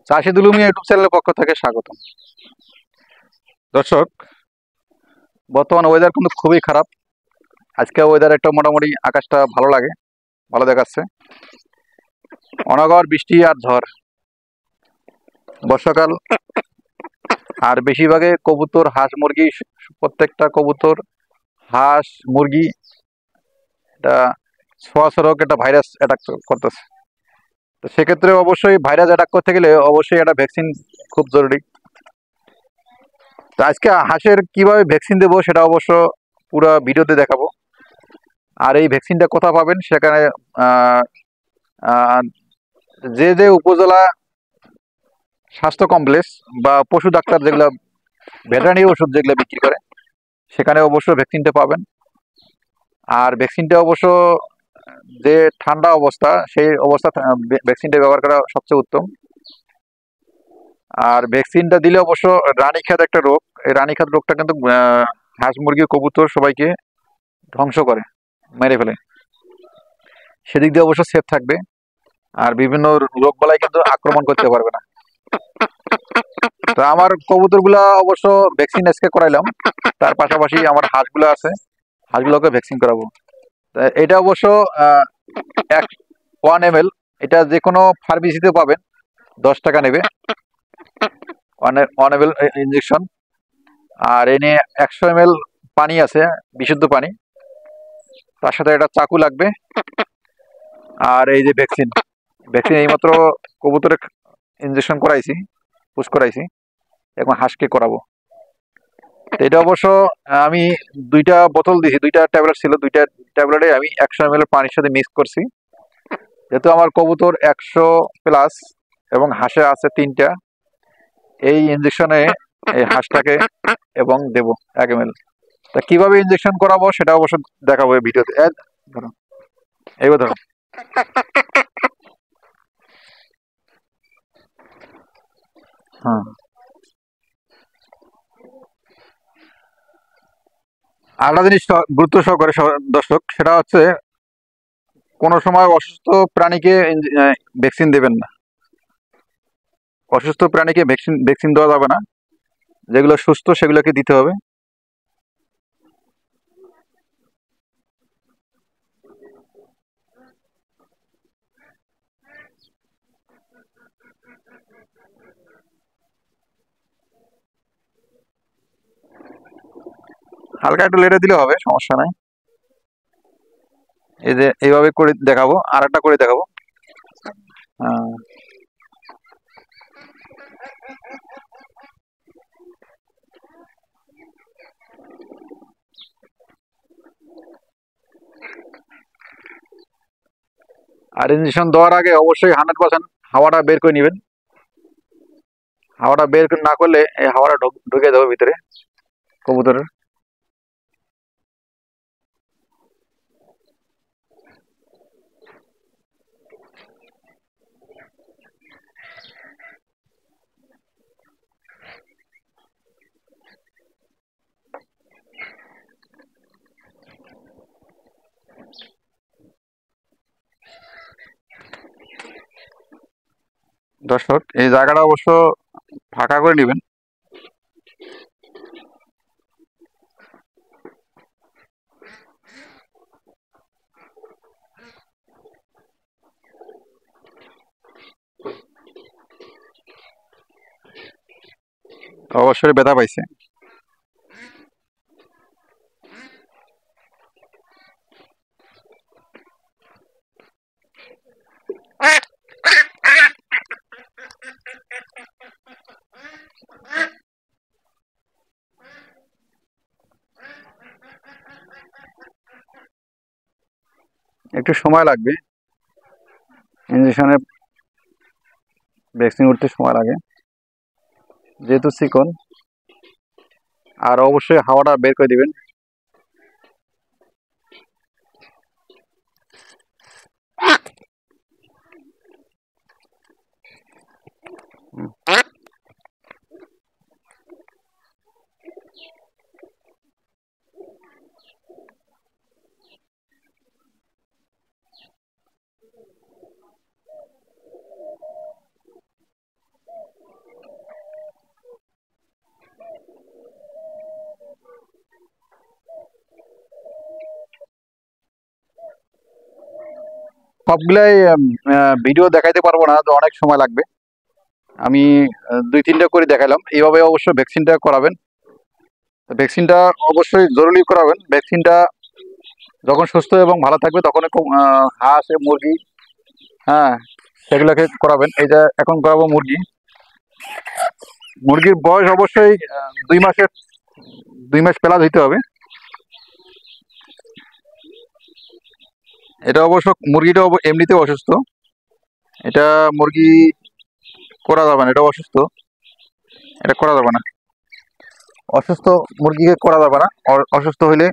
চাষি দুলুমি ইউটিউব চ্যানেলের পক্ষ থেকে স্বাগত। দর্শক, বর্তমান ওয়েদার কিন্তু খুবই খারাপ। আজকে ওয়েদার একটা মোটামুটি আকাশটা ভালো লাগে, ভালো দেখাচ্ছে। অনগর বৃষ্টি আর ঝড়, বর্ষাকাল। আর বেশিরভাগে কবুতর, হাঁস, মুরগি, প্রত্যেকটা কবুতর, হাঁস, মুরগি এটা ছোঁয়াছরক একটা ভাইরাস অ্যাটাক করতেছে। তো সেক্ষেত্রে অবশ্যই ভাইরাস অ্যাটাক করতে গেলে অবশ্যই একটা ভ্যাকসিন খুব জরুরি। তো আজকে হাঁসের কিভাবে ভ্যাকসিন দেবো সেটা অবশ্য পুরো ভিডিওতে দেখাবো। আর এই ভ্যাকসিনটা কোথা পাবেন সেখানে আহ, আহ, যে যে উপজেলা স্বাস্থ্য কমপ্লেক্স বা পশু ডাক্তার যেগুলো ভেটেরিনারি ওষুধ যেগুলো বিক্রি করে সেখানে অবশ্য ভ্যাকসিনটা পাবেন। আর ভ্যাকসিনটা অবশ্য যে ঠান্ডা অবস্থা সেই অবস্থা ভ্যাকসিনটা ব্যবহার করা সবচেয়ে উত্তম। আর ভ্যাকসিনটা দিলে অবশ্য রানীক্ষেত একটা রোগ, এই রানীক্ষেত রোগটা কিন্তু হাঁস, মুরগি, কবুতর সবাইকে ধ্বংস করে, মেরে ফেলে। সেদিক দিয়ে অবশ্য সেফ থাকবে। আর বিভিন্ন রোগ বালাই কিন্তু আক্রমণ করতে পারবে না। তো আমার কবুতর গুলা অবশ্য ভ্যাকসিন আজকে করাইলাম, তার পাশাপাশি আমার হাঁসগুলো আছে, হাঁসগুলোকে ভ্যাকসিন করাবো। তা এটা অবশ্য আহ, এক 1 ml, এটা যে কোনো ফার্মেসিতে পাবেন, 10 টাকা নেবে 1 ml ইঞ্জেকশন। আর এনে 100 ml পানি আছে, বিশুদ্ধ পানি, তার সাথে একটা চাকু লাগবে। আর এই যে ভ্যাকসিন, ভ্যাকসিন এইমাত্র কবুতরে ইঞ্জেকশন করাইছি, পুশ করাইছি, এখন হাঁসকে করাবো। তো এটা অবশ্য আমি 2টা বোতল দিয়েছি, 2টা ট্যাবলেট ছিল, 2টা ট্যাবলেটে আমি 100 ml পানির সাথে মিক্স করছি। যেহেতু আমার কবুতর 100+ এবং হাঁসে আছে 3টা, এই ইঞ্জেকশনে এই হাঁসটাকে এবং দেব 1 ml। তা কিভাবে ইঞ্জেকশন করাবো সেটা অবশ্য দেখাবো এই ভিডিওতে। ধরো, এইবার ধরো। হ্যাঁ, আরেকটা জিনিস গুরুত্ব সহকারে দর্শক, সেটা হচ্ছে কোনো সময় অসুস্থ প্রাণীকে ভ্যাকসিন দেবেন না। অসুস্থ প্রাণীকে ভ্যাকসিন ভ্যাকসিন দেওয়া যাবে না, যেগুলো সুস্থ সেগুলোকে দিতে হবে। হালকা একটু লেটে দিলে হবে, সমস্যা নাই। এই যে এইভাবে করে দেখাবো, আর একটা করে দেখাবো। আহ, আর ইঞ্জেকশন দেওয়ার আগে অবশ্যই 100% হাওয়াটা বের করে নেবেন। হাওয়াটা বের না করলে এই হাওয়াটা ঢুকে যাবে ভিতরে কবুতরের। দর্শক, এই জায়গাটা অবশ্য ফাঁকা করে নেবেন। অবশ্যই ব্যথা পাইছে। একটু সময় লাগবে, ইঞ্জেকশনের ভ্যাকসিন উঠতে সময় লাগে যেহেতু চিকন। আর অবশ্যই হাওয়াটা বের করে দিবেন। সবগুলাই ভিডিও দেখাইতে পারবো না, তো অনেক সময় লাগবে। আমি 2-3টা করে দেখালাম। এইভাবে অবশ্যই ভ্যাকসিনটা করাবেন। ভ্যাকসিনটা অবশ্যই জরুরি করাবেন। ভ্যাকসিনটা যখন সুস্থ এবং ভালো থাকবে তখন হাঁস মুরগি, হ্যাঁ, সেগুলোকে করাবেন। এই যে এখন করাবো মুরগি। মুরগির বয়স অবশ্যই 2 মাস প্লাস হইতে হবে। এটা অবশ্য মুরগিটা এমনিতে অসুস্থ, এটা মুরগি করা যাবে না, এটা অসুস্থ, এটা করা যাবে না। অসুস্থ মুরগিকে করা যাবে না। অসুস্থ হইলে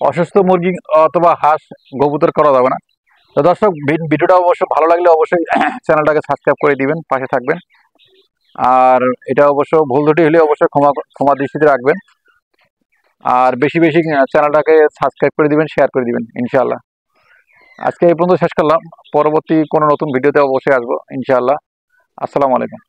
অসুস্থ মুরগি অথবা হাঁস কবুতর করা যাবে না। তো দর্শক, ভিডিওটা অবশ্য ভালো লাগলে অবশ্যই চ্যানেলটাকে সাবস্ক্রাইব করে দিবেন, পাশে থাকবেন। আর এটা অবশ্য ভুল ত্রুটি হলে অবশ্যই ক্ষমা দৃষ্টিতে রাখবেন। আর বেশি বেশি চ্যানেলটাকে সাবস্ক্রাইব করে দিবেন, শেয়ার করে দিবেন ইনশাআল্লাহ। আজকে এই পর্যন্ত শেষ করলাম। পরবর্তী কোনো নতুন ভিডিওতে অবশ্যই আসবো ইনশাআল্লাহ। আসসালামু আলাইকুম।